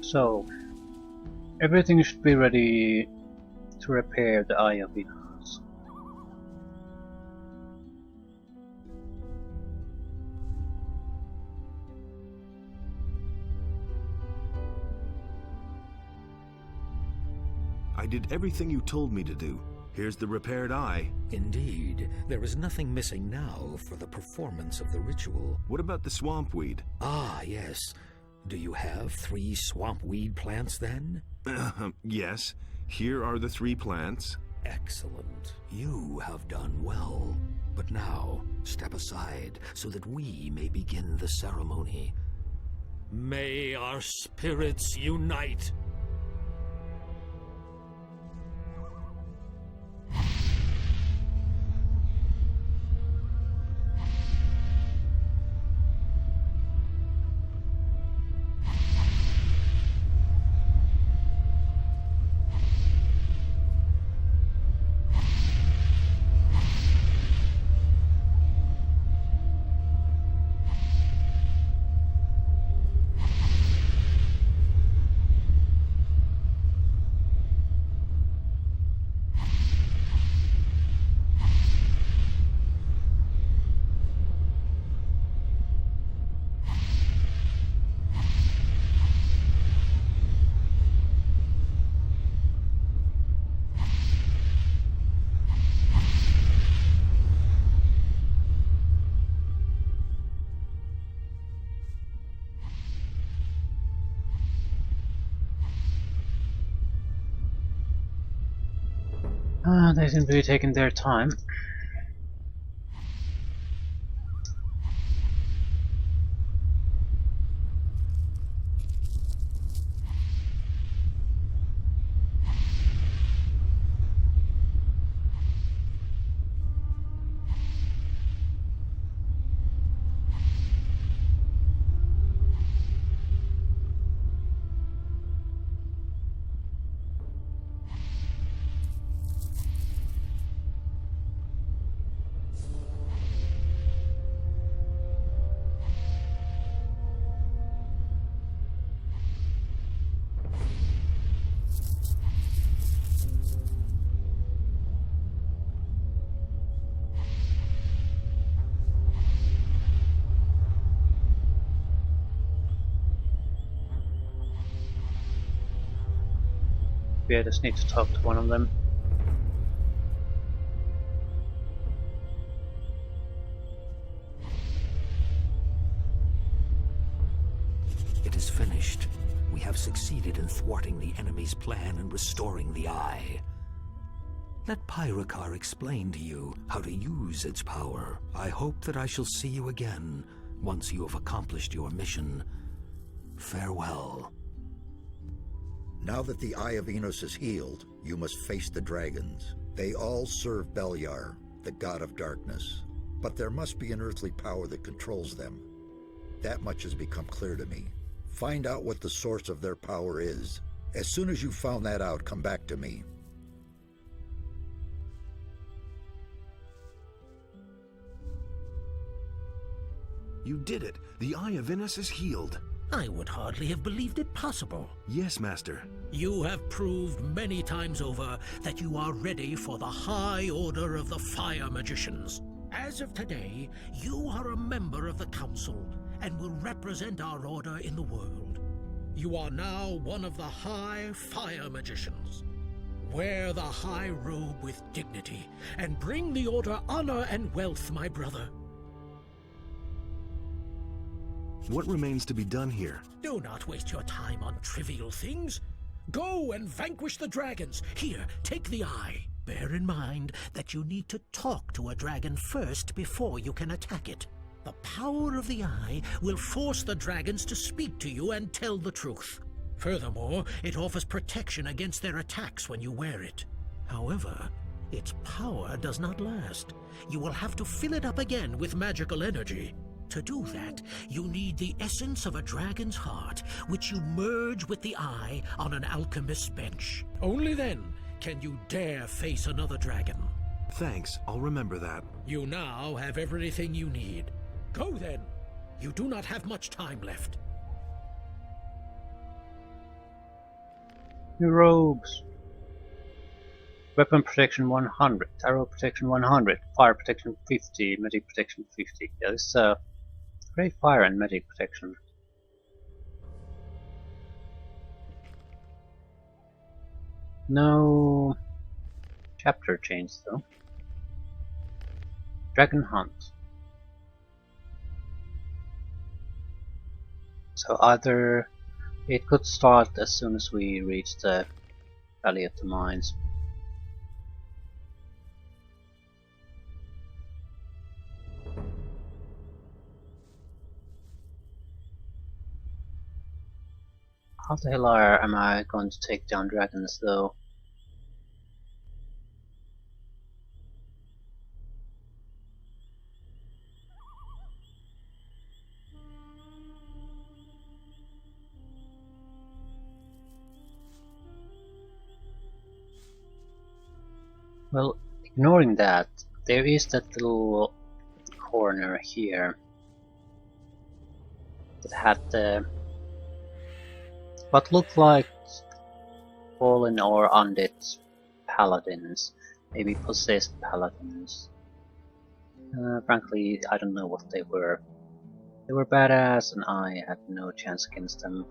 So, everything should be ready to repair the Eye of Venus. I did everything you told me to do. Here's the repaired eye. Indeed, there is nothing missing now for the performance of the ritual. What about the swamp weed? Ah, yes. Do you have 3 swamp weed plants then? Yes. Here are the 3 plants. Excellent. You have done well. But now, step aside so that we may begin the ceremony. May our spirits unite! They seem to be taking their time. We just need to talk to one of them. It is finished. We have succeeded in thwarting the enemy's plan and restoring the eye. Let Pyrakar explain to you how to use its power. I hope that I shall see you again once you have accomplished your mission. Farewell. Now that the Eye of Enos is healed, you must face the dragons. They all serve Beliar, the god of darkness. But there must be an earthly power that controls them. That much has become clear to me. Find out what the source of their power is. As soon as you've found that out, come back to me. You did it. The Eye of Venus is healed. I would hardly have believed it possible. Yes, Master. You have proved many times over that you are ready for the high order of the fire magicians. As of today, you are a member of the council and will represent our order in the world. You are now one of the high fire magicians. Wear the high robe with dignity and bring the order honor and wealth, my brother. What remains to be done here? Do not waste your time on trivial things. Go and vanquish the dragons. Here, take the eye. Bear in mind that you need to talk to a dragon first before you can attack it. The power of the eye will force the dragons to speak to you and tell the truth. Furthermore, it offers protection against their attacks when you wear it. However, its power does not last. You will have to fill it up again with magical energy. To do that, you need the essence of a dragon's heart, which you merge with the eye on an alchemist's bench. Only then can you dare face another dragon. Thanks, I'll remember that. You now have everything you need. Go then. You do not have much time left. New robes. Weapon protection 100, arrow protection 100, fire protection 50, magic protection 50. Yeah, this is great fire and magic protection. No chapter change though. Dragon Hunt. So either it could start as soon as we reach the Valley of the Mines. How the hell am I going to take down dragons though? Well, ignoring that, there is that little corner here that had the what looked like fallen or undead paladins, maybe possessed paladins. Frankly, I don't know what they were. They were badass and I had no chance against them.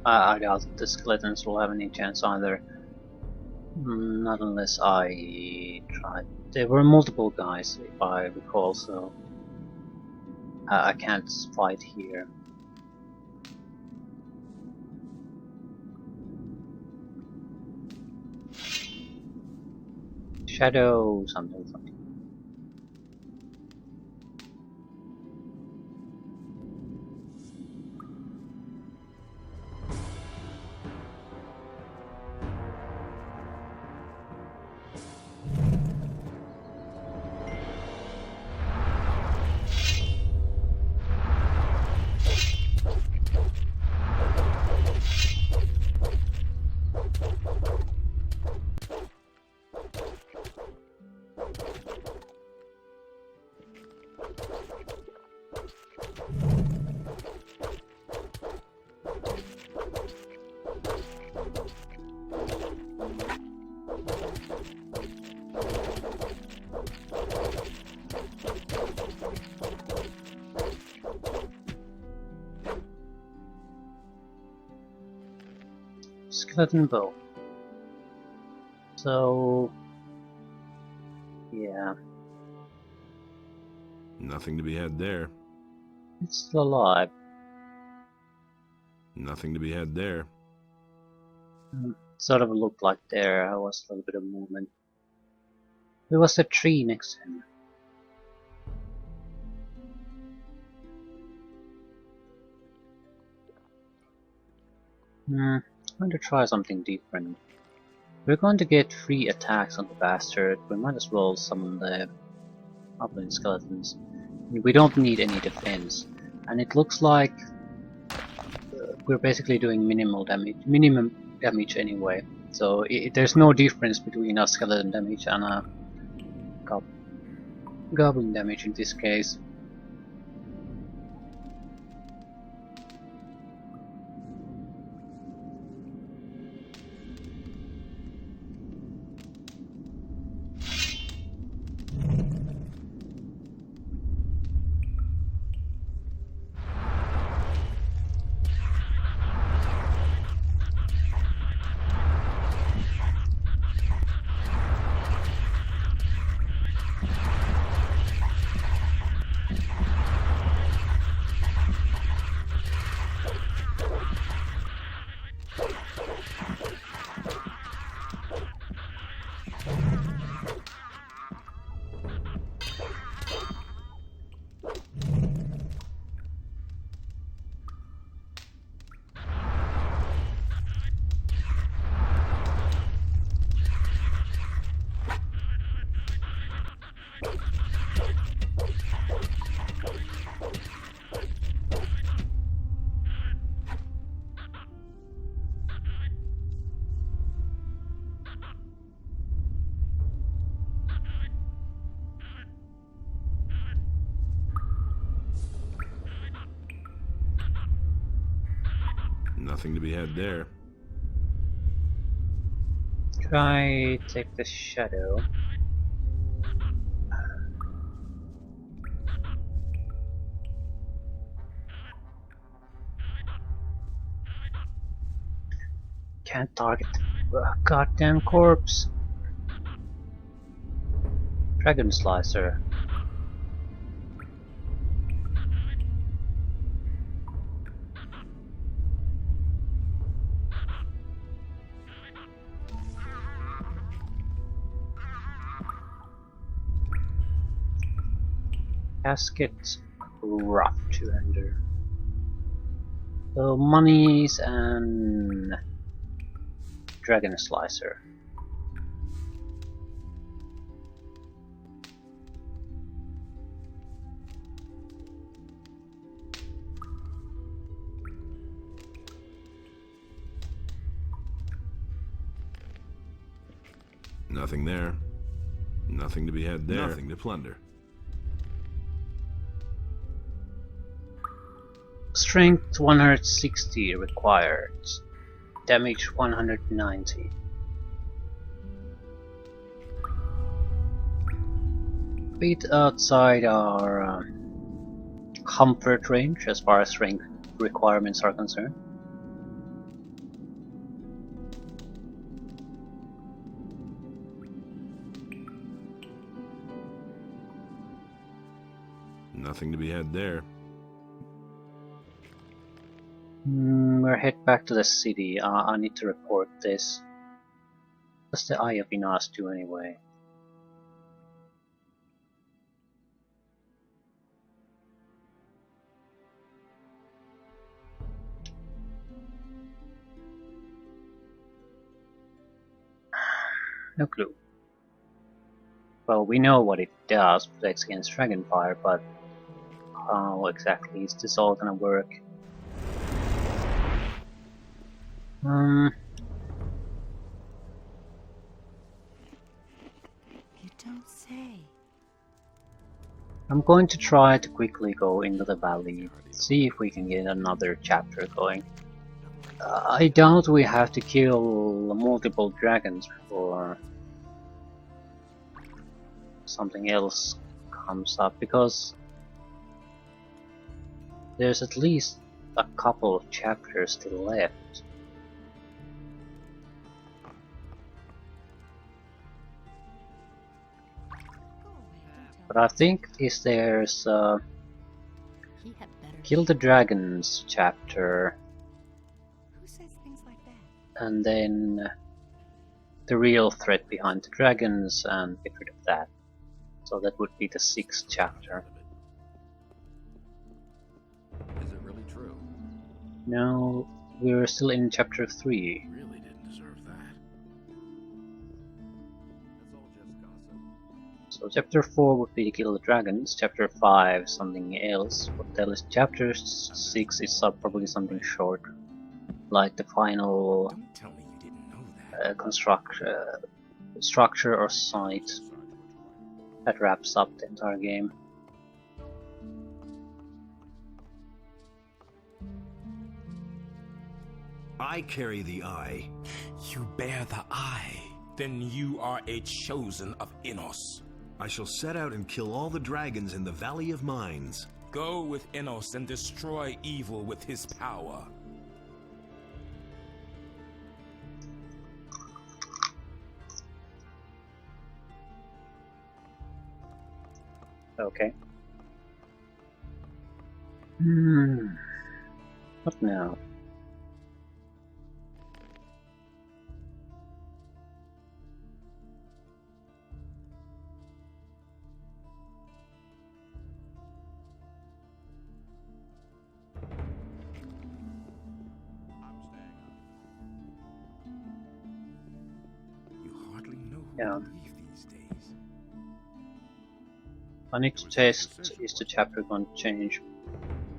I doubt the skeletons will have any chance either. Not unless I try. There were multiple guys, if I recall, so I can't fight here. Shadow something. Skeleton bow. So, yeah. Nothing to be had there. It's still alive. Nothing to be had there. Sort of looked like there was a little bit of movement. There was a tree next to him. I'm going to try something different. We're going to get free attacks on the bastard. We might as well summon the goblin skeletons. We don't need any defense, and it looks like we're basically doing minimum damage anyway. So there's no difference between a skeleton damage and a goblin damage in this case. Nothing to be had there. Try take the shadow. Can't target the goddamn corpse. Dragon Slicer. Casket, rough to enter. So monies and Dragon Slicer. Nothing there. Nothing to be had there. Nothing to plunder. Strength 160 required. Damage 190. Bit outside our comfort range as far as strength requirements are concerned. Nothing to be had there. We'll head back to the city. I need to report this. What's the Eye of Inas do anyway? No clue. Well, we know what it does, protects against dragonfire, but how exactly is this all gonna work? You don't say. I'm going to try to quickly go into the valley, see if we can get another chapter going. I doubt we have to kill multiple dragons before something else comes up, because there's at least a couple of chapters still left. But I think there's Kill the Dragons chapter, Who says things like that? and then the real threat behind the dragons, and get rid of that. So that would be the 6th chapter. Is it really true? No, we're still in chapter 3. Really didn't deserve that. That's all just gossip. So chapter 4 would be to kill the dragons, chapter 5 something else. What the hell is chapter 6 is probably something short, like the final Don't tell me you didn't know that. structure or site that wraps up the entire game. I carry the eye. You bear the eye. Then you are a chosen of Innos. I shall set out and kill all the dragons in the Valley of Mines. Go with Innos and destroy evil with his power. Okay. What now? You hardly know who Yeah. to believe these days. I need to test, is the chapter going to change?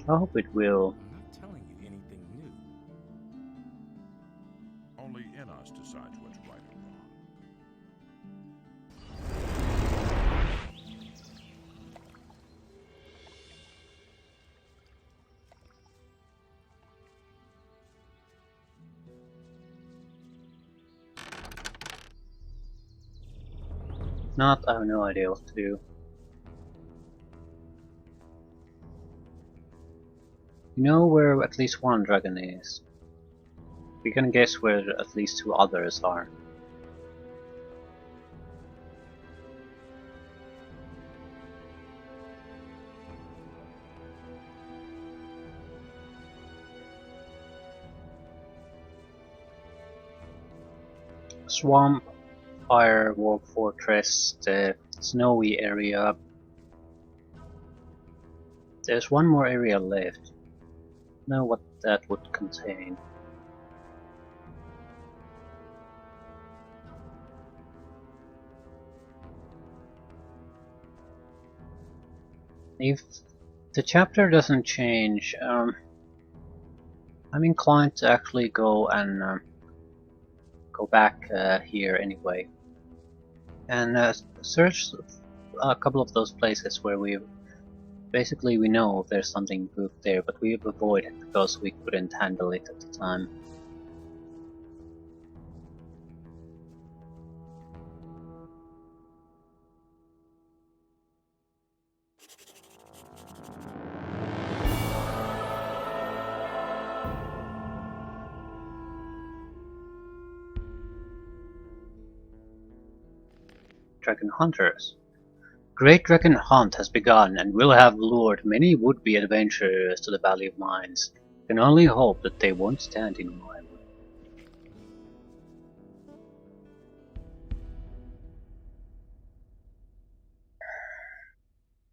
I hope it will. I'm not telling you anything new. Only Innos decides what's right or wrong. Not, I have no idea what to do. You know where at least one dragon is. We can guess where at least 2 others are. Swamp, Fire, Wolf Fortress, the snowy area. There's one more area left. Know what that would contain. If the chapter doesn't change, I'm inclined to actually go and go back here anyway, and search a couple of those places where we know there's something good there, but we've avoided because we couldn't handle it at the time. Dragon Hunters. Great Dragon Hunt has begun and will have lured many would-be adventurers to the Valley of Mines. Can only hope that they won't stand in my way.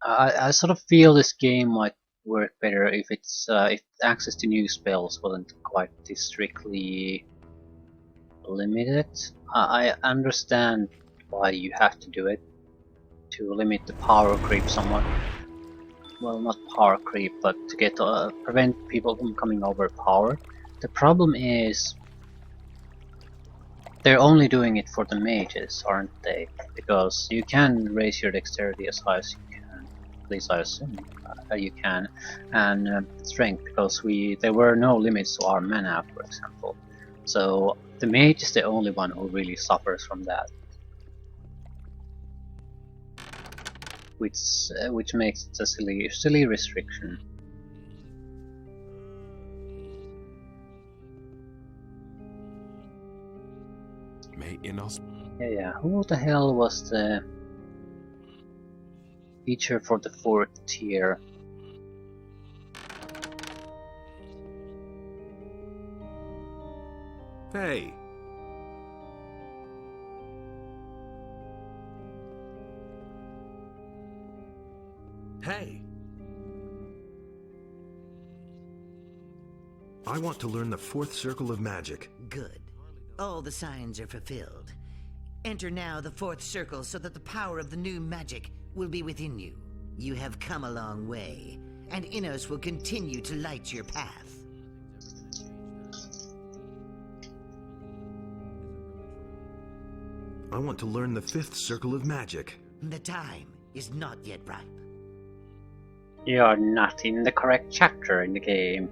I sort of feel this game might work better if if access to new spells wasn't quite this strictly limited. I understand why you have to do it, to limit the power creep somewhat. Well, not power creep, but to get prevent people from coming overpowered. The problem is they're only doing it for the mages, aren't they? Because you can raise your dexterity as high as you can, at least I assume you can, and strength, because there were no limits to our mana, for example. So the mage is the only one who really suffers from that. Which makes it a silly restriction. May Inos. Yeah. Who the hell was the feature for the 4th tier? Hey. Hey, I want to learn the 4th circle of magic. Good. All the signs are fulfilled. Enter now the 4th circle so that the power of the new magic will be within you. You have come a long way, and Innos will continue to light your path. I want to learn the 5th circle of magic. The time is not yet ripe. You are not in the correct chapter in the game.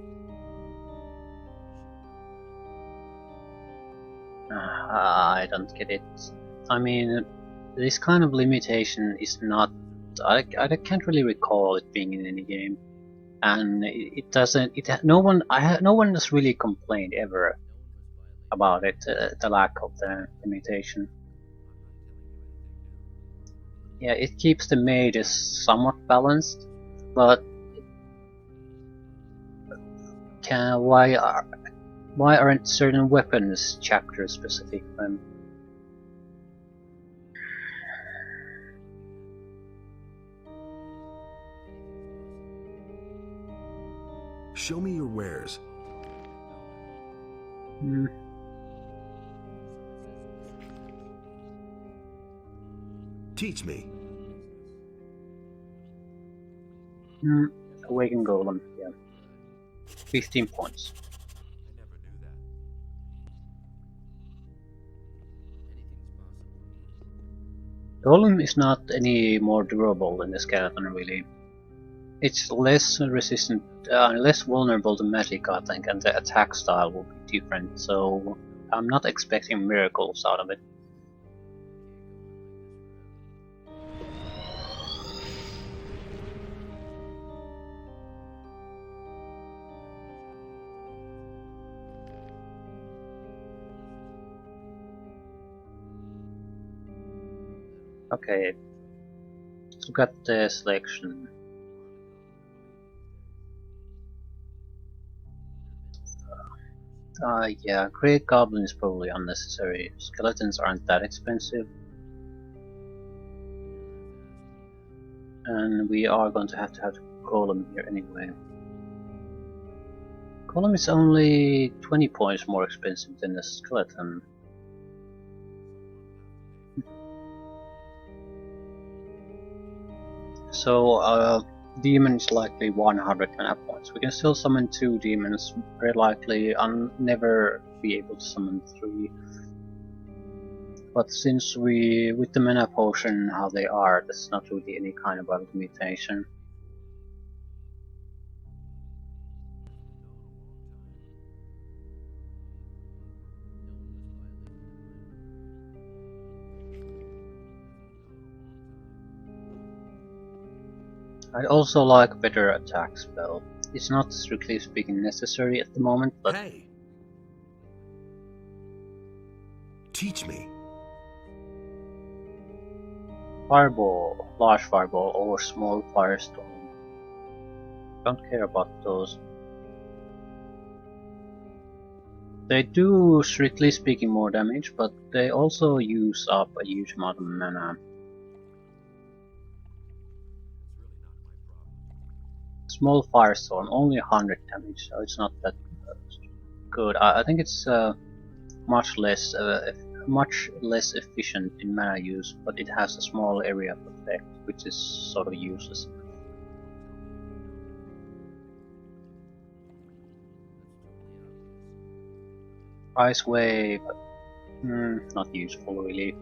I don't get it. I mean, this kind of limitation is not. I can't really recall it being in any game, and it doesn't. No one has really complained ever about it. The lack of the limitation. Yeah, it keeps the mages somewhat balanced. But why aren't certain weapons chapter specific then? Show me your wares. Teach me. Awaken Golem, yeah. 15 points. Golem is not any more durable than the skeleton, really. It's less resistant, less vulnerable to magic, I think, and the attack style will be different, so I'm not expecting miracles out of it. Okay, let's look at the selection. Yeah, Great Goblin is probably unnecessary. Skeletons aren't that expensive. And we are going to have Golem here anyway. Golem is only 20 points more expensive than the skeleton. So, demon is likely 100 mana points. We can still summon 2 demons, very likely never be able to summon 3. But since with the mana potion how they are, that's not really any kind of a limitation. I'd also like better attack spell. It's not strictly speaking necessary at the moment, but Hey! Teach me. Fireball, large fireball or small firestorm. Don't care about those. They do, strictly speaking, more damage, but they also use up a huge amount of mana. Small firestorm, only 100 damage, so it's not that good. I think it's much less efficient in mana use, but it has a small area of effect, which is sort of useless. Ice wave, not useful really.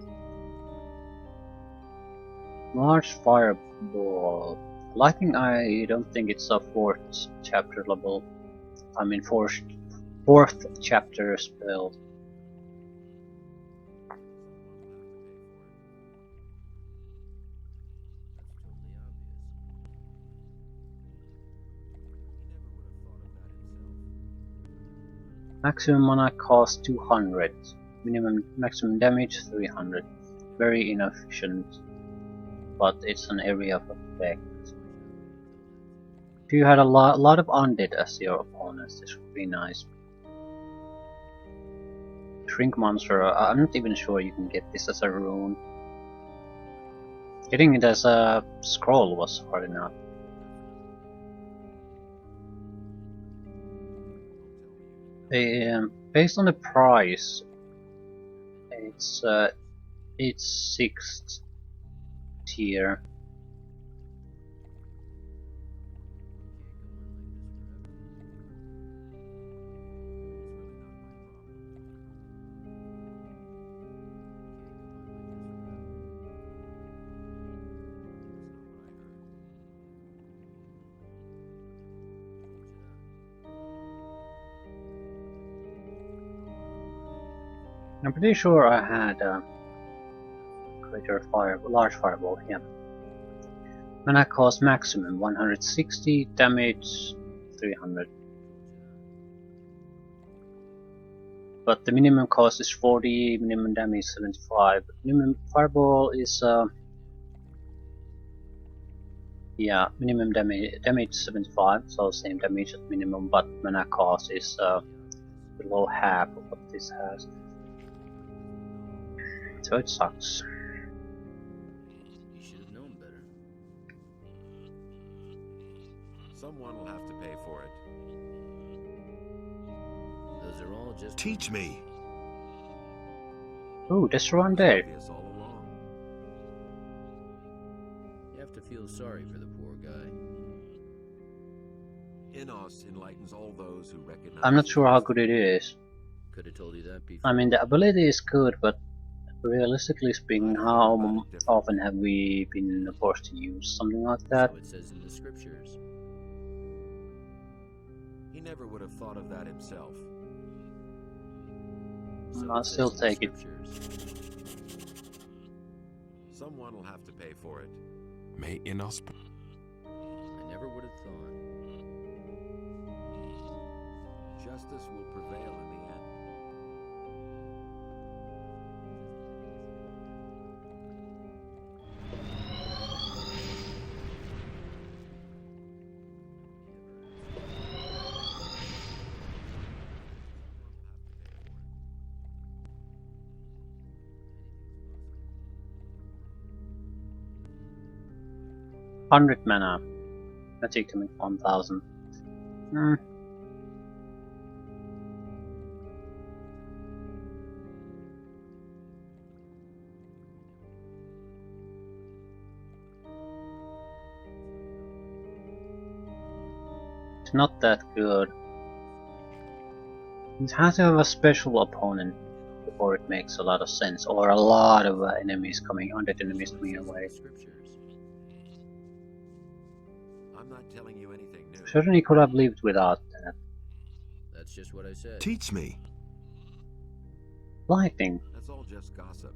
Large fireball. Lightning, I don't think it's a 4th chapter level. I mean 4th chapter spell. Maximum mana cost 200. Maximum damage 300. Very inefficient, but it's an area of effect. If you had a lot of undead as your opponents, this would be nice. Shrink monster, I'm not even sure you can get this as a rune. Getting it as a scroll was hard enough. Based on the price, it's 6th tier. I'm pretty sure I had a large fireball here. Mana cost maximum 160, damage 300. But the minimum cost is 40, minimum damage 75. Minimum fireball is yeah, minimum damage 75, so same damage at minimum, but mana cost is below half of what this has. So it sucks. You should have known better. Someone will have to pay for it. Those are all just... Teach me. Ooh, that's one there. Obvious all along. You have to feel sorry for the poor guy. Inos enlightens all those who recognize. I'm not sure how good it is. Could have told you that before. I mean, the ability is good, but realistically speaking, how often have we been forced to use something like that? So it says in the scriptures. He never would have thought of that himself. So I'll it says still in the take it. scriptures. Someone will have to pay for it. May Inos. I never would have thought. Justice will prevail in the end. 100 mana. Magic to make 1000. It's not that good. It has to have a special opponent before it makes a lot of sense, or a lot of enemies coming, undead enemies coming your way. I'm not telling you anything new. Certainly could have lived without that. That's just what I said. Teach me. Lightning. That's all just gossip.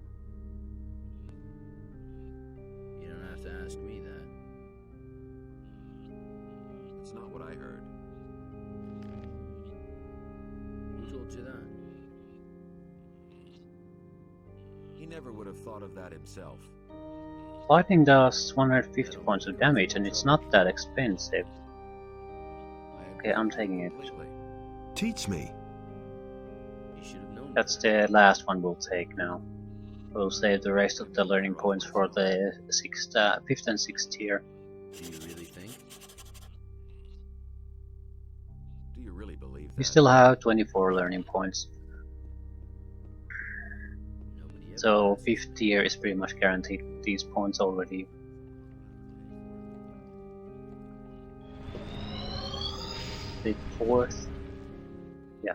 You don't have to ask me that. It's not what I heard. Who told you that? He never would have thought of that himself. Lightning does 150 points of damage, and it's not that expensive. Okay, I'm taking it. Teach me. You should have known. That's the last one we'll take now. We'll save the rest of the learning points for the 5th and 6th tier. Do you really think? Do you really believe that? We still have 24 learning points. Nobody ever So asked. 5th tier is pretty much guaranteed with these points already. The 4th. Yeah.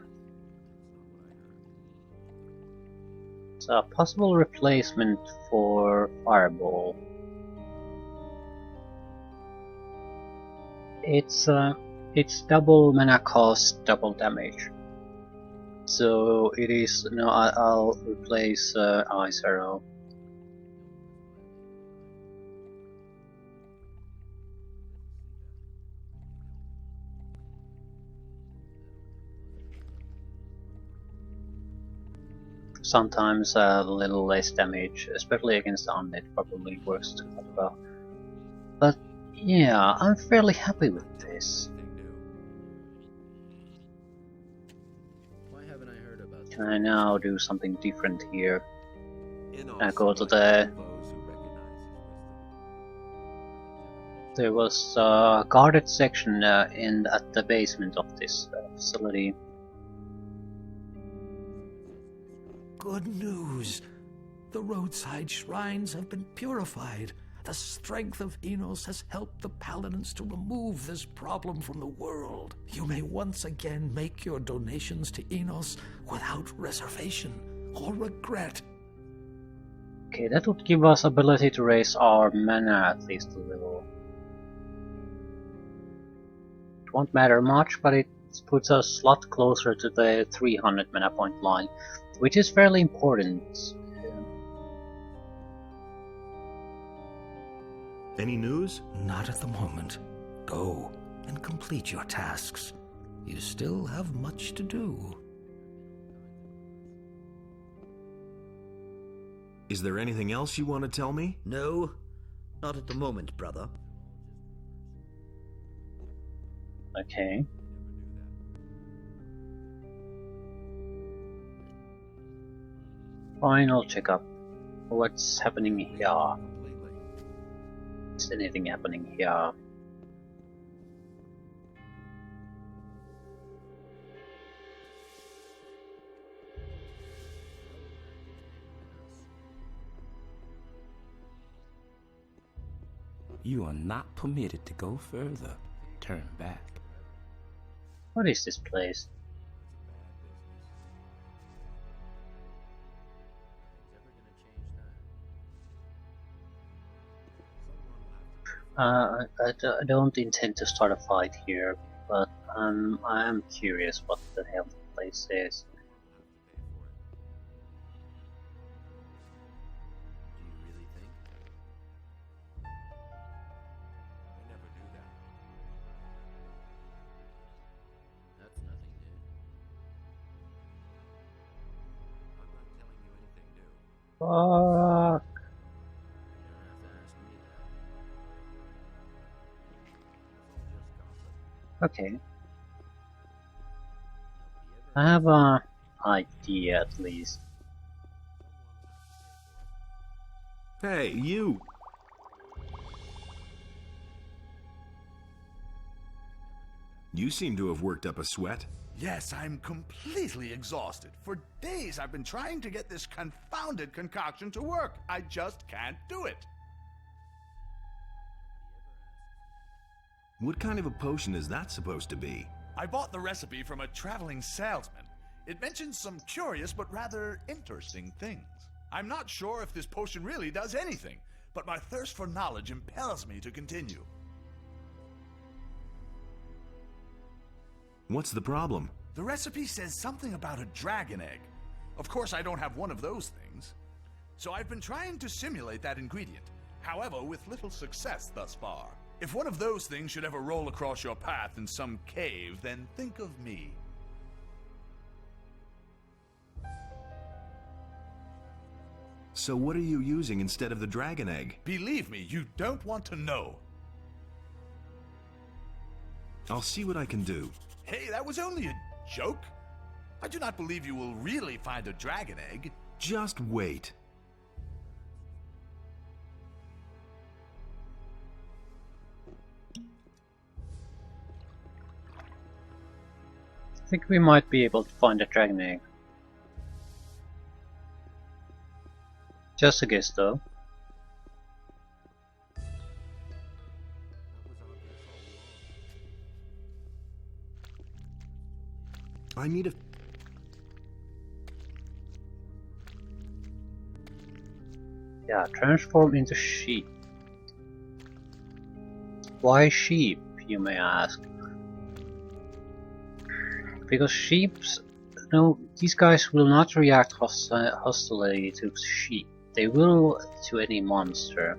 It's a possible replacement for Fireball. It's double mana cost, double damage. So it is. No, I'll replace Ice Arrow. Sometimes a little less damage, especially against the undead, probably works too well. But yeah, I'm fairly happy with this. Why haven't I heard about Can I now do something different here? Innos I go to likes the. those who recognize his wisdom. There was a guarded section at the basement of this facility. Good news! The roadside shrines have been purified. The strength of Enos has helped the paladins to remove this problem from the world. You may once again make your donations to Enos without reservation or regret. Okay, that would give us ability to raise our mana at least a little. It won't matter much, but it puts us a lot closer to the 300 mana point line, which is fairly important. Any news? Not at the moment. Go and complete your tasks. You still have much to do. Is there anything else you want to tell me? No, not at the moment, brother. Okay. Final checkup. What's happening here? Completely. Is anything happening here? You are not permitted to go further. Turn back. What is this place? I don't intend to start a fight here, but I am curious what the hell the place is. Do you really think? I never knew that. That's nothing new. I'm not telling you anything new. Fuck. You don't have to ask me that. It's all just gossip. Okay, Nobody ever I have a idea at least. Hey, you! You seem to have worked up a sweat. Yes, I'm completely exhausted. For days I've been trying to get this confounded concoction to work. I just can't do it. What kind of a potion is that supposed to be? I bought the recipe from a traveling salesman. It mentions some curious but rather interesting things. I'm not sure if this potion really does anything, but my thirst for knowledge impels me to continue. What's the problem? The recipe says something about a dragon egg. Of course, I don't have one of those things. So I've been trying to simulate that ingredient, however, with little success thus far. If one of those things should ever roll across your path in some cave, then think of me. So what are you using instead of the dragon egg? Believe me, you don't want to know. I'll see what I can do. Hey, that was only a joke. I do not believe you will really find a dragon egg. Just wait. I think we might be able to find a dragon egg. Just a guess though. I need a... Yeah, transform into sheep. Why sheep, you may ask? Because sheeps, no, these guys will not react hostilely to sheep. They will to any monster.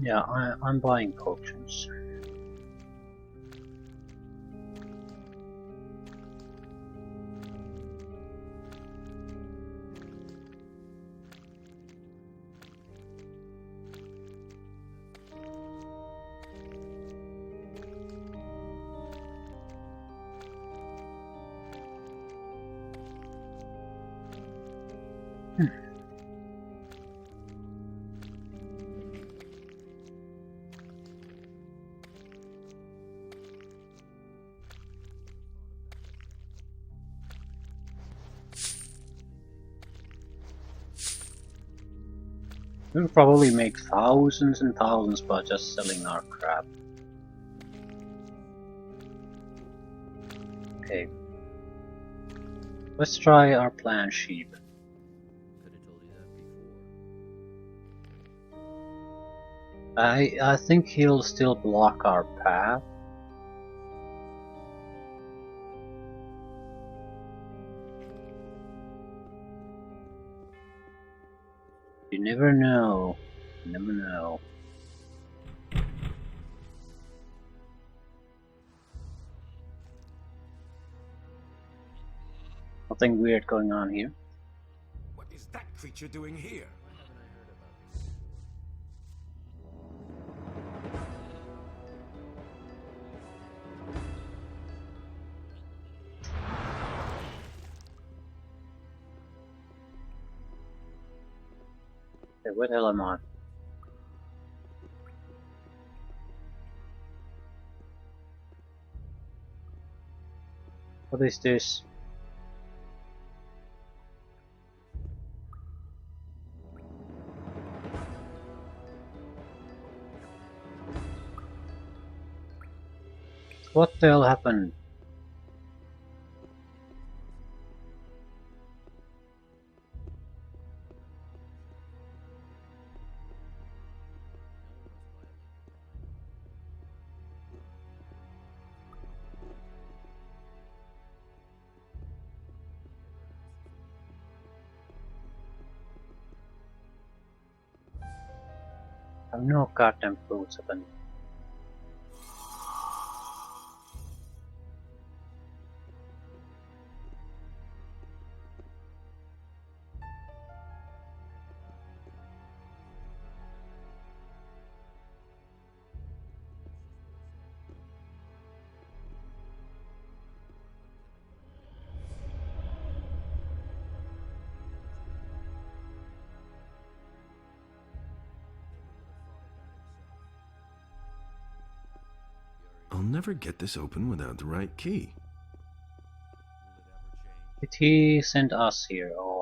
Yeah, I'm buying potions. We'll probably make thousands and thousands by just selling our crap. Okay. Let's try our plan sheep. Could have told you that before. I think he'll still block our path. You never know. You never know. Nothing weird going on here. What is that creature doing here? Okay, what the hell am I? What is this? What the hell happened? I have no goddamn clue what's happening. never get this open without the right key. Did he send us here, or...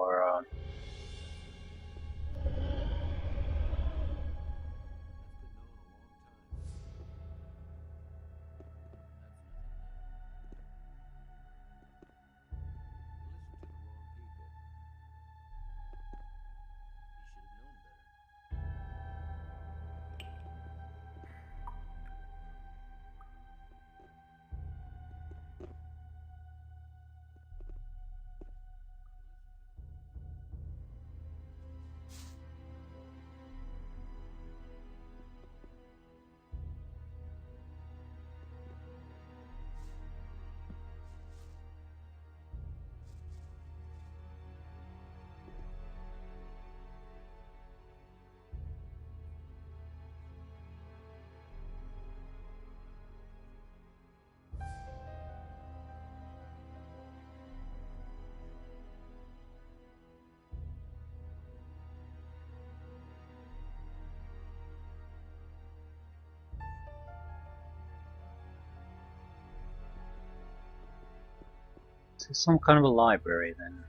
It's some kind of a library then.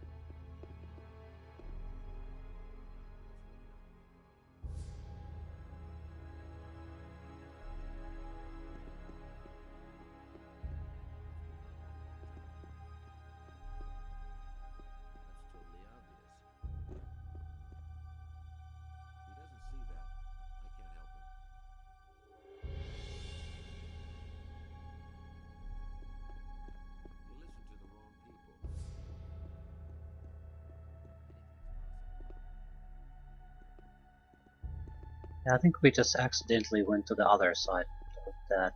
Yeah, I think we just accidentally went to the other side of that.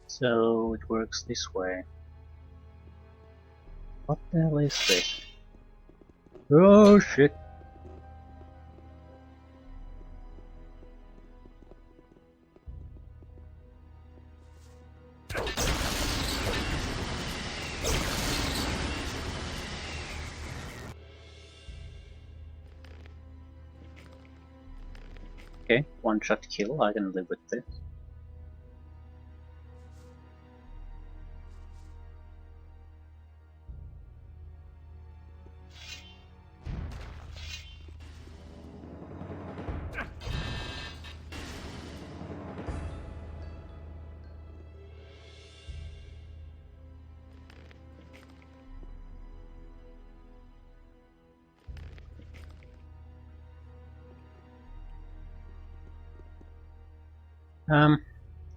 So it works this way. What the hell is this? Oh shit! Okay, one shot kill, I can live with this.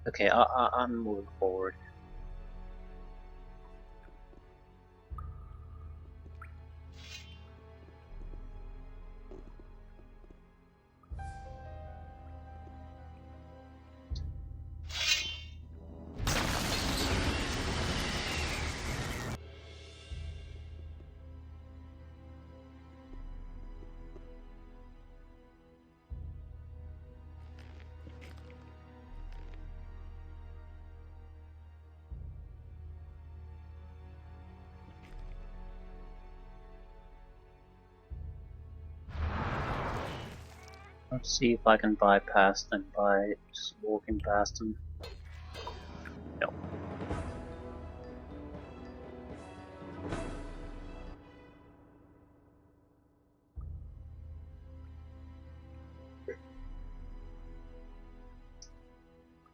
Okay, I'm moving forward. Let's see if I can bypass them by just walking past them. No.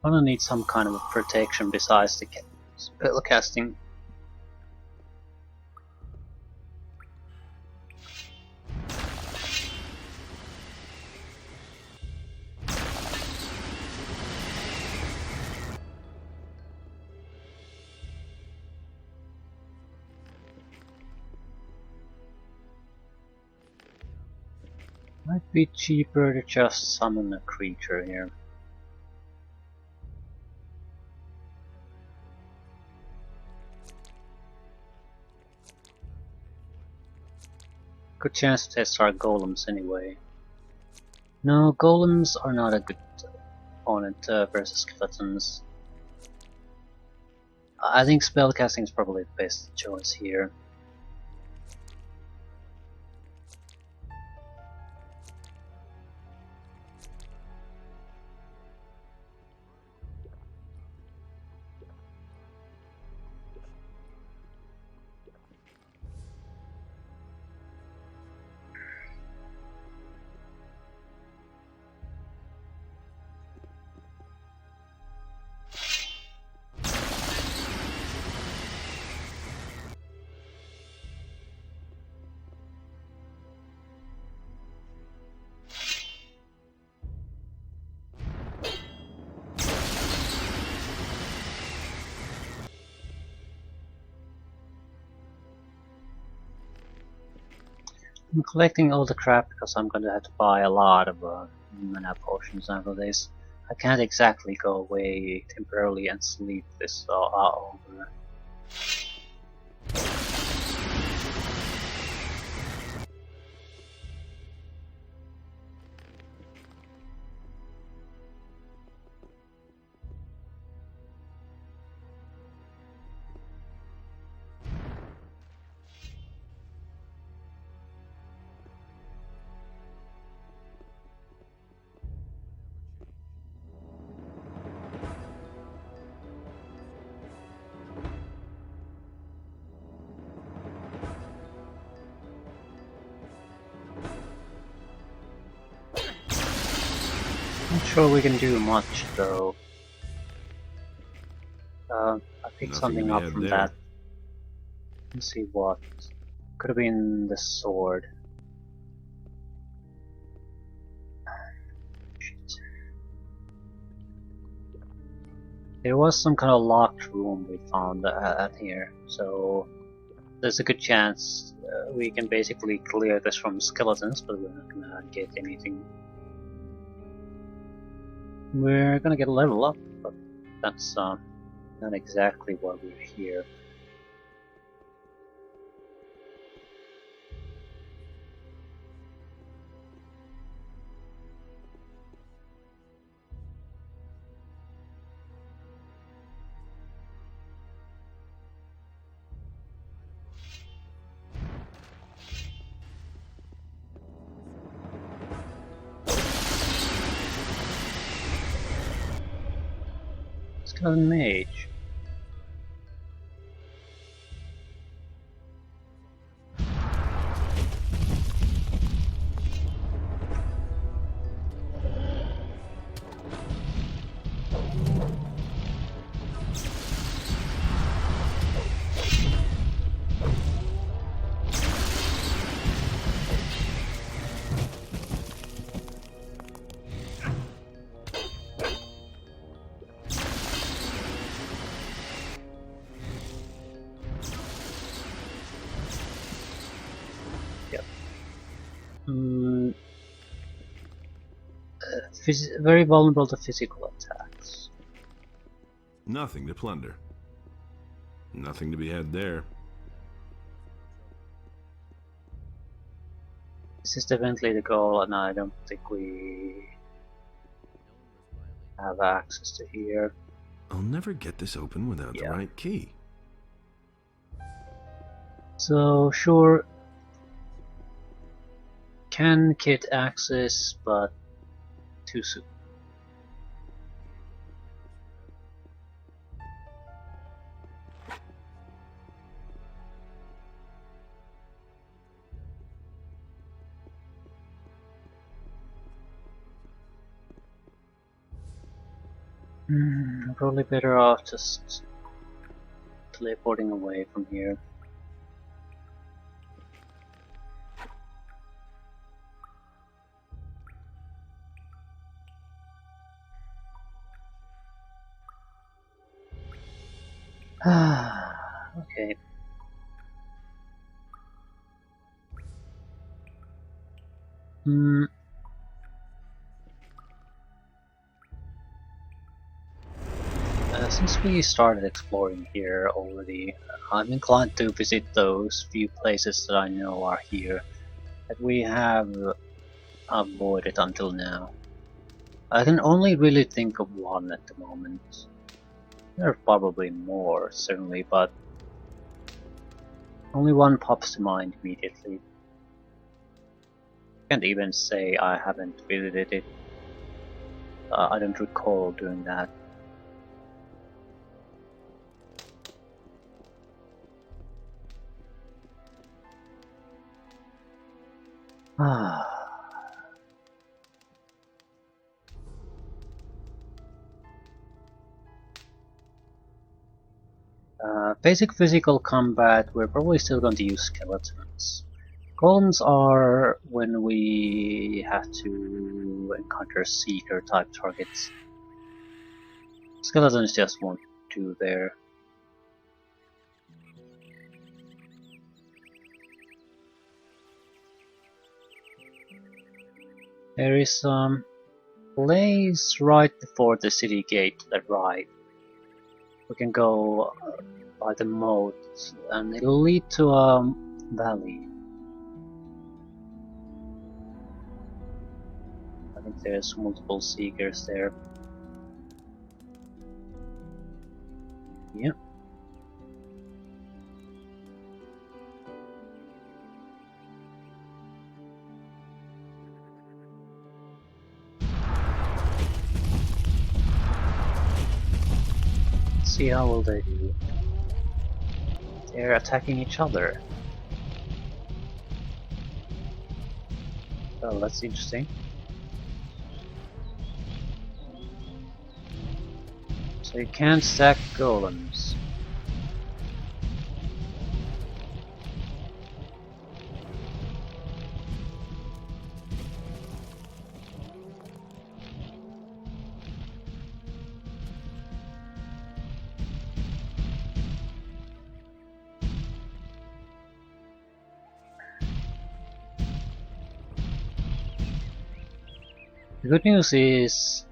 I'm gonna need some kind of protection besides the spell casting. Might be cheaper to just summon a creature here. Good chance to test our golems anyway. No, golems are not a good opponent versus skeletons. I think spellcasting is probably the best choice here. I'm collecting all the crap because I'm gonna have to buy a lot of mana potions nowadays. I can't exactly go away temporarily and sleep this over. Not sure we can do much though. I picked something up from that. Let's see what. Could have been the sword. Shit. There was some kind of locked room we found at here, so there's a good chance we can basically clear this from skeletons, but we're not gonna get anything. We're gonna get a level up, but that's not exactly why we're here. Skeleton mage. Very vulnerable to physical attacks. Nothing to plunder. Nothing to be had there. This is definitely the goal, and I don't think we have access to here. I'll never get this open without the right key. So sure, can get access, but too soon. Probably better off just teleporting away from here. Okay. Since we started exploring here already, I'm inclined to visit those few places that I know are here. that we have avoided until now. I can only really think of one at the moment. There are probably more, certainly, but only one pops to mind immediately. Can't even say I haven't visited it. I don't recall doing that. Basic physical combat, we're probably still going to use skeletons. Golems are when we have to encounter seeker type targets. Skeletons just won't do there. There is some place right before the city gate to the right. We can go by the moat and it'll lead to a valley. I think there's multiple seekers there. Yep. See how will they do. They're attacking each other. Well, that's interesting. So you can't stack golems. The good news is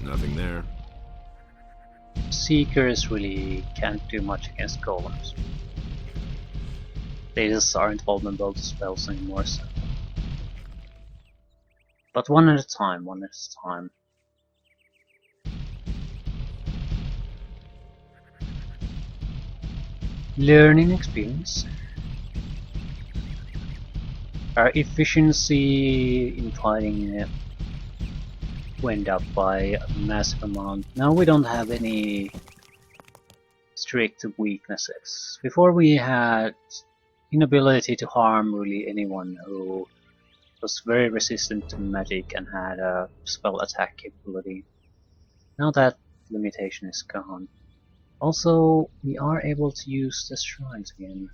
Nothing there. Seekers really can't do much against golems. They just aren't vulnerable to spells anymore. So. But one at a time, one at a time. Learning experience. Our efficiency in fighting went up by a massive amount. Now we don't have any strict weaknesses. Before we had inability to harm really anyone who was very resistant to magic and had a spell attack capability. Now that limitation is gone. Also, we are able to use the shrines again.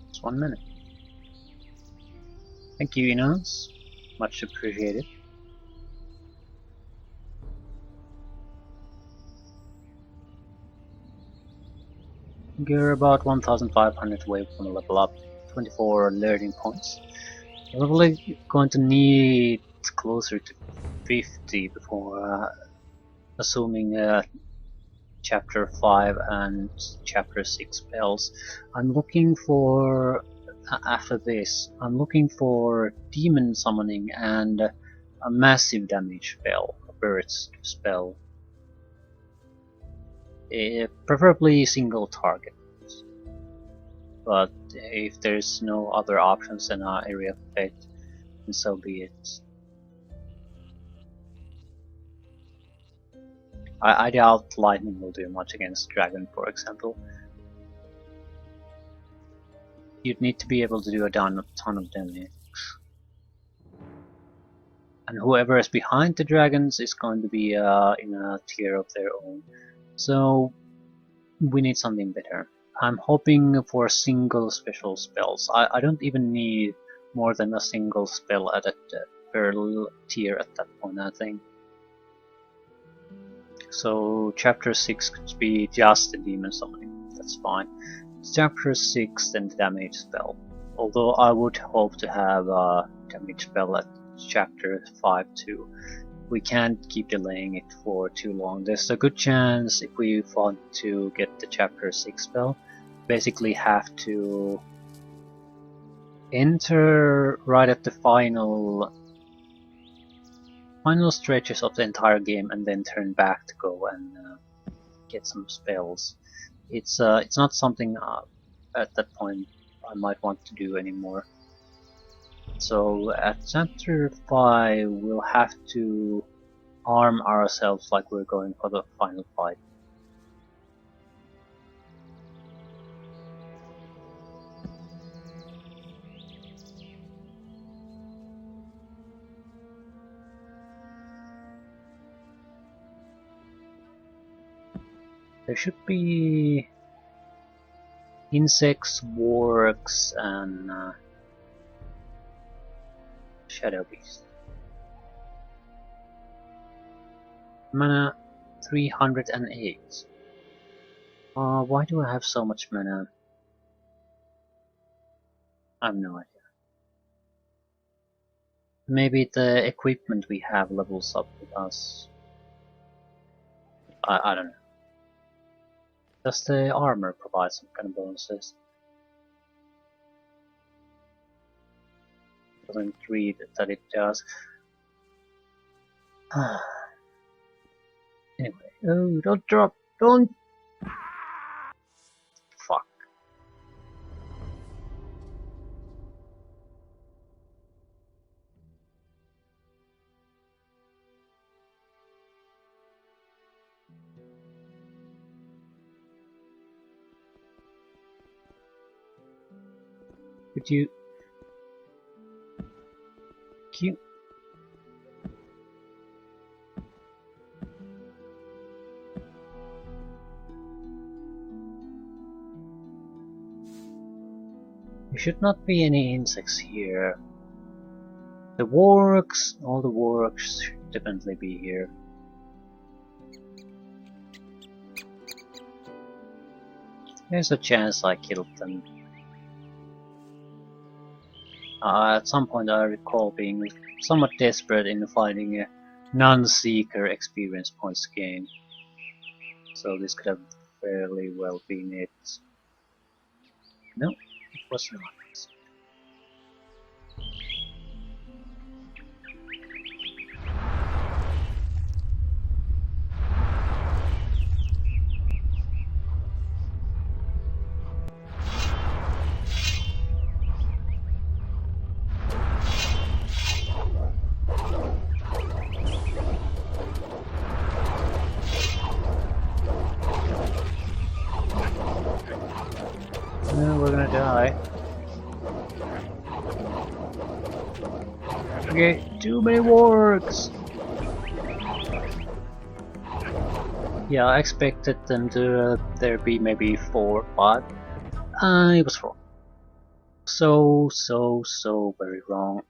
It's 1 minute. Thank you, Inos. Much appreciated. You're about 1,500 away from level up, 24 learning points. We're probably going to need closer to 50 before assuming chapter 5 and chapter 6 spells. I'm looking for, after this, I'm looking for demon summoning and a massive damage spell, a burst spell. Preferably single target. But if there's no other options in our area of fate, then so be it. I doubt lightning will do much against dragon, for example. You'd need to be able to do a ton of damage. And whoever is behind the dragons is going to be in a tier of their own. So we need something better. I'm hoping for single special spells. I don't even need more than a single spell at per tier at that point, I think. So chapter 6 could be just the demon summoning, that's fine. Chapter 6 then the damage spell. Although I would hope to have a damage spell at chapter 5 too. we can't keep delaying it for too long. There's a good chance if we want to get the chapter 6 spell, basically have to enter right at the final stretches of the entire game and then turn back to go and get some spells. It's not something at that point I might want to do anymore. So at chapter 5 we'll have to arm ourselves like we're going for the final fight. There should be insects, wargs, and shadow beast. Mana 308. Why do I have so much mana? I have no idea. Maybe the equipment we have levels up with us. I don't know. Does the armor provide some kind of bonuses? Doesn't read that it does. Anyway, oh, don't drop, don't! Fuck. Could you... Cute. There should not be any insects here. The wargs, all the wargs should definitely be here. There's a chance I killed them. At some point I recall being somewhat desperate in finding a non-seeker experience points game. So this could have fairly well been it. No, it was not. No, we're gonna die. Okay, too many wargs! Yeah, I expected them to there be maybe 4 or 5. I was wrong. So very wrong.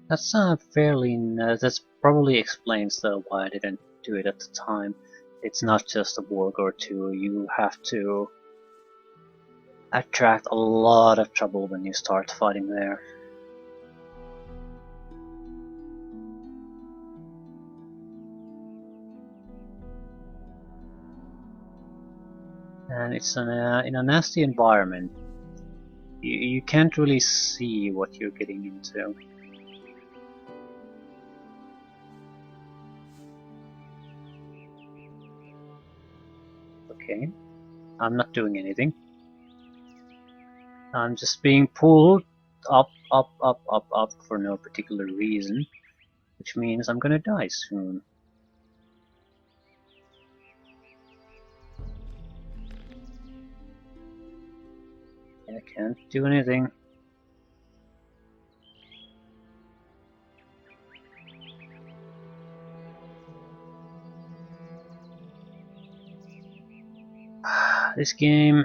That's fairly. That probably explains why I didn't do it at the time. It's not just a warg or two. You have to attract a lot of trouble when you start fighting there. And it's in a nasty environment. You can't really see what you're getting into. Okay, I'm not doing anything. I'm just being pulled up for no particular reason, which means I'm gonna die soon. I can't do anything. This game.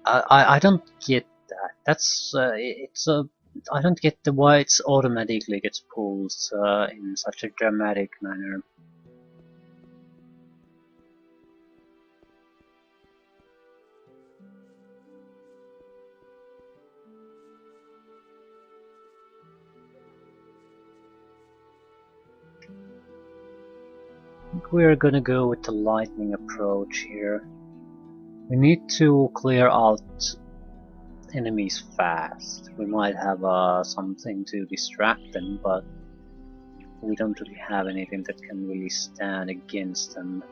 I don't get that. That's it's a. I don't get why it automatically gets pulled in such a dramatic manner. think we're gonna go with the lightning approach here. We need to clear out enemies fast. We might have something to distract them, but we don't really have anything that can really stand against them.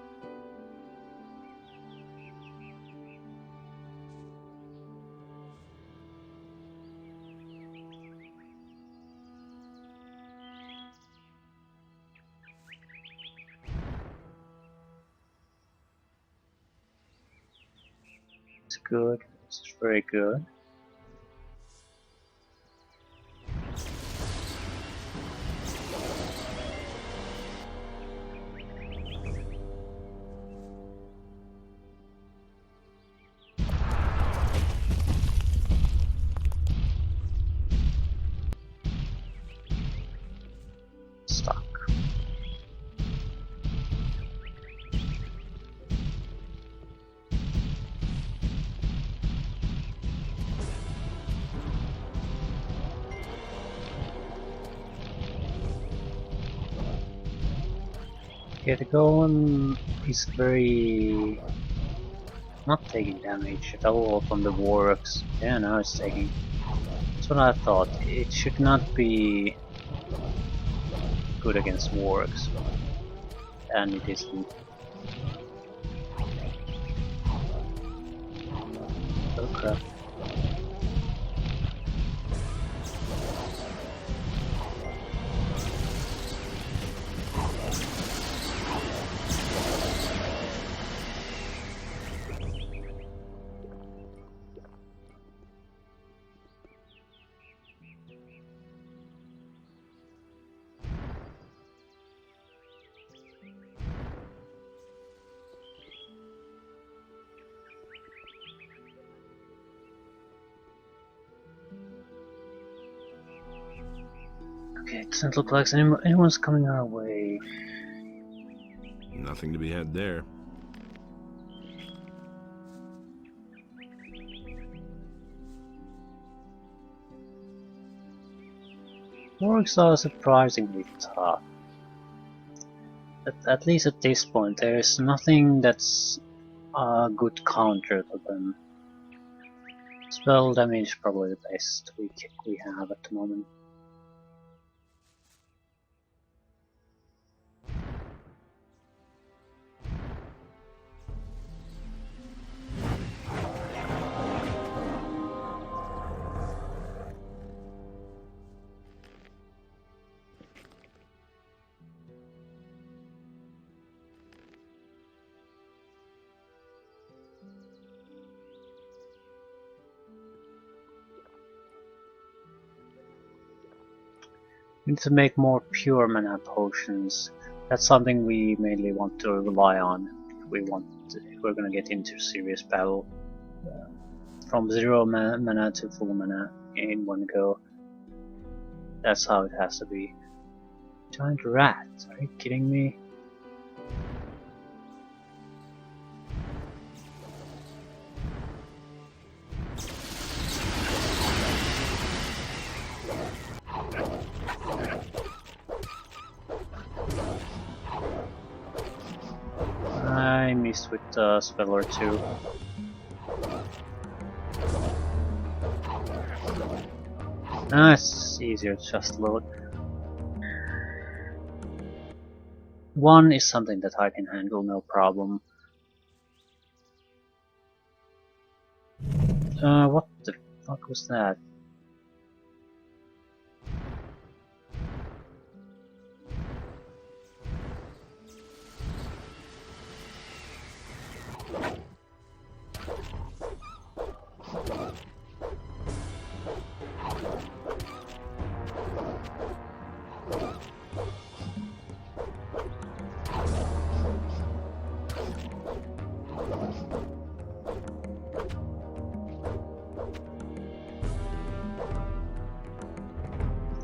It's good. It's very good. Stuck. Get going. He's very not taking damage at all from the works. Yeah, now it's taking. That's what I thought. It should not be good against works, and it isn't. Oh crap. Okay, it doesn't look like anyone's coming our way. Nothing to be had there. Orcs are surprisingly tough. At least at this point, there is nothing that's a good counter to them. Spell damage is probably the best we have at the moment. We need to make more pure mana potions. That's something we mainly want to rely on if we're gonna get into serious battle. From 0 mana to full mana in one go. That's how it has to be. Giant rat, are you kidding me? I missed with a spell or two. It's easier to just load. One is something that I can handle, no problem. What the fuck was that?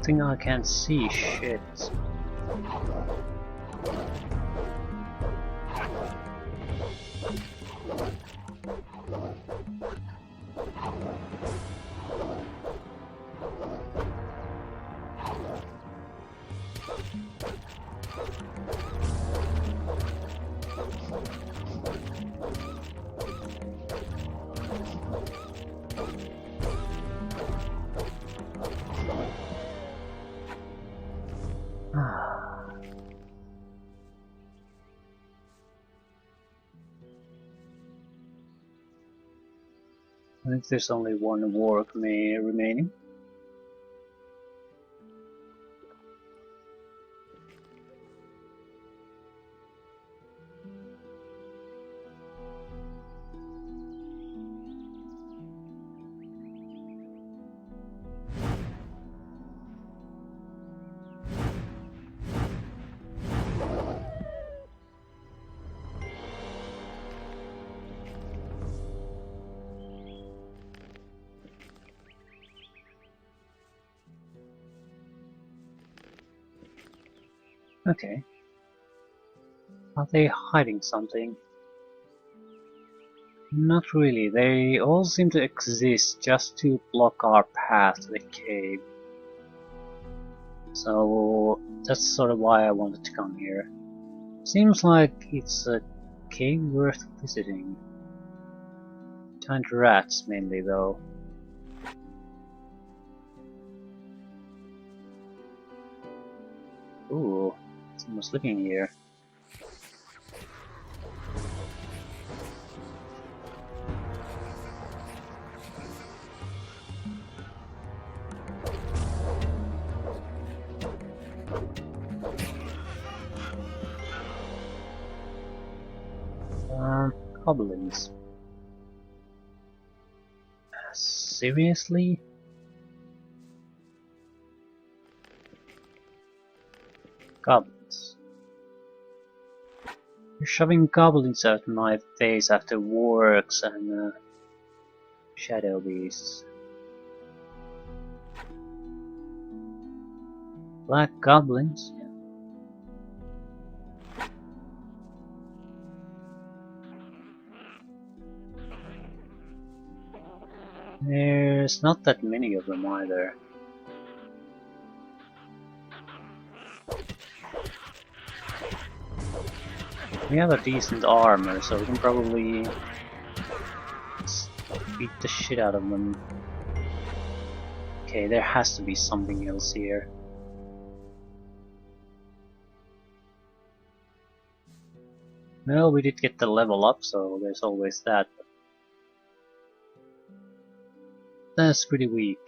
I can't see shit. I think there's only one work remaining. Okay. Are they hiding something? Not really. They all seem to exist just to block our path to the cave. So that's sort of why I wanted to come here. Seems like it's a cave worth visiting. Tiny rats mainly though. Ooh, someone's living here. Goblins. Seriously? Goblins. You're shoving goblins out my face after works and shadow beasts. Black goblins? There's not that many of them either. We have a decent armor, so we can probably beat the shit out of them. Okay, there has to be something else here. Well, we did get the level up, so there's always that. That's pretty weak.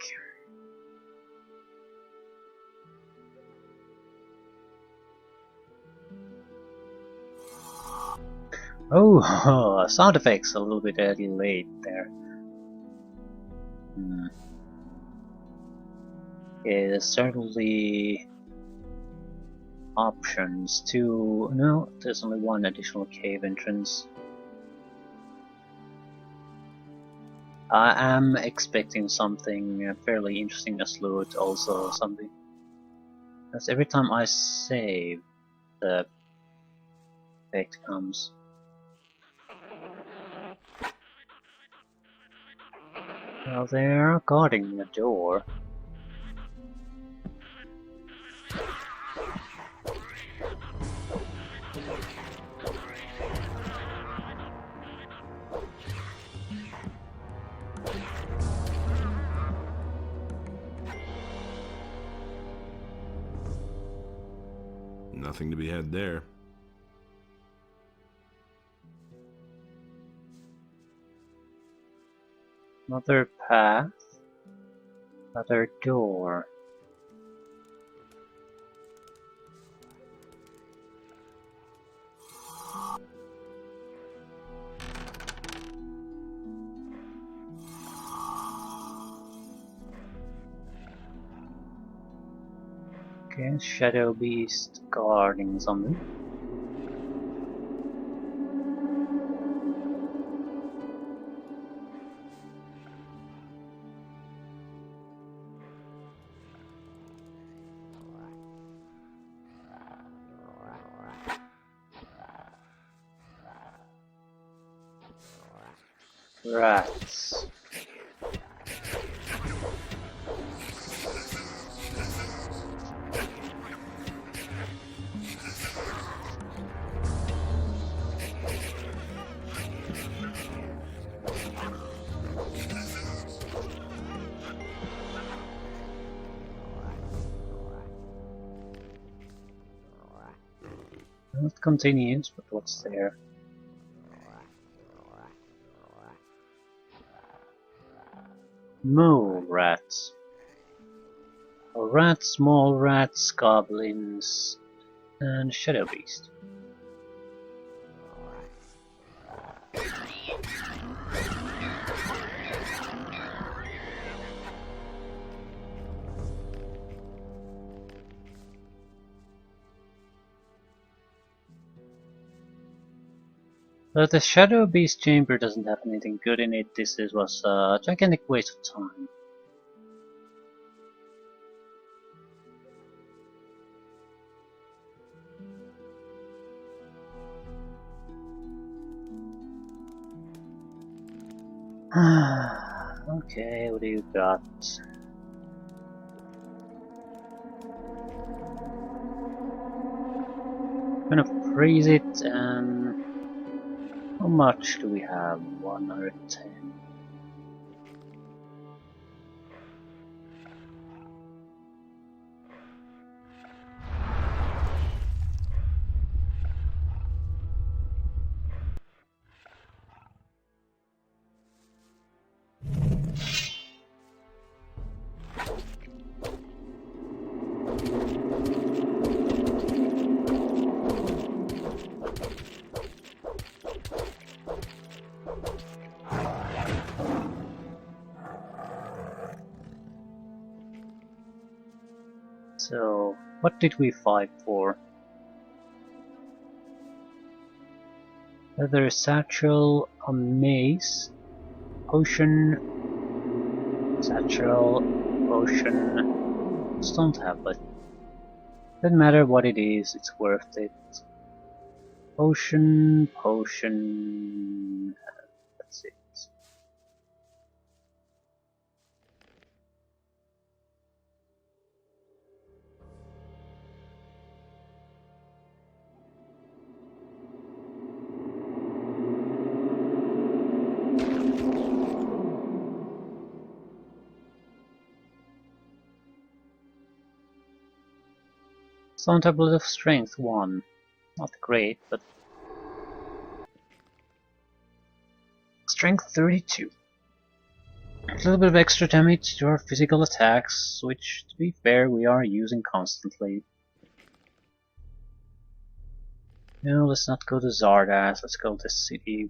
Oh, sound effects a little bit late there. Okay, there's certainly options to... No, there's only one additional cave entrance. I am expecting something fairly interesting as loot, also something. Because every time I save, the effect comes. Well, they're guarding the door. Nothing to be had there. Another path. Another door. Okay, shadow beast guarding something. Rats. Not continuous, but what's there? Mole rats. Rats, small rats, goblins, and shadow beast. But the Shadow Beast chamber doesn't have anything good in it. Was a gigantic waste of time. Okay, what do you got? Gonna freeze it, and how much do we have? 110. So, what did we fight for? Leather satchel, a mace, potion, satchel, potion. Just don't have, but doesn't matter what it is, it's worth it. Potion, potion, that's it. Stone tablet of strength 1. Not great, but strength 32. A little bit of extra damage to our physical attacks, which, to be fair, we are using constantly. No, let's not go to Zardas, let's go to the city.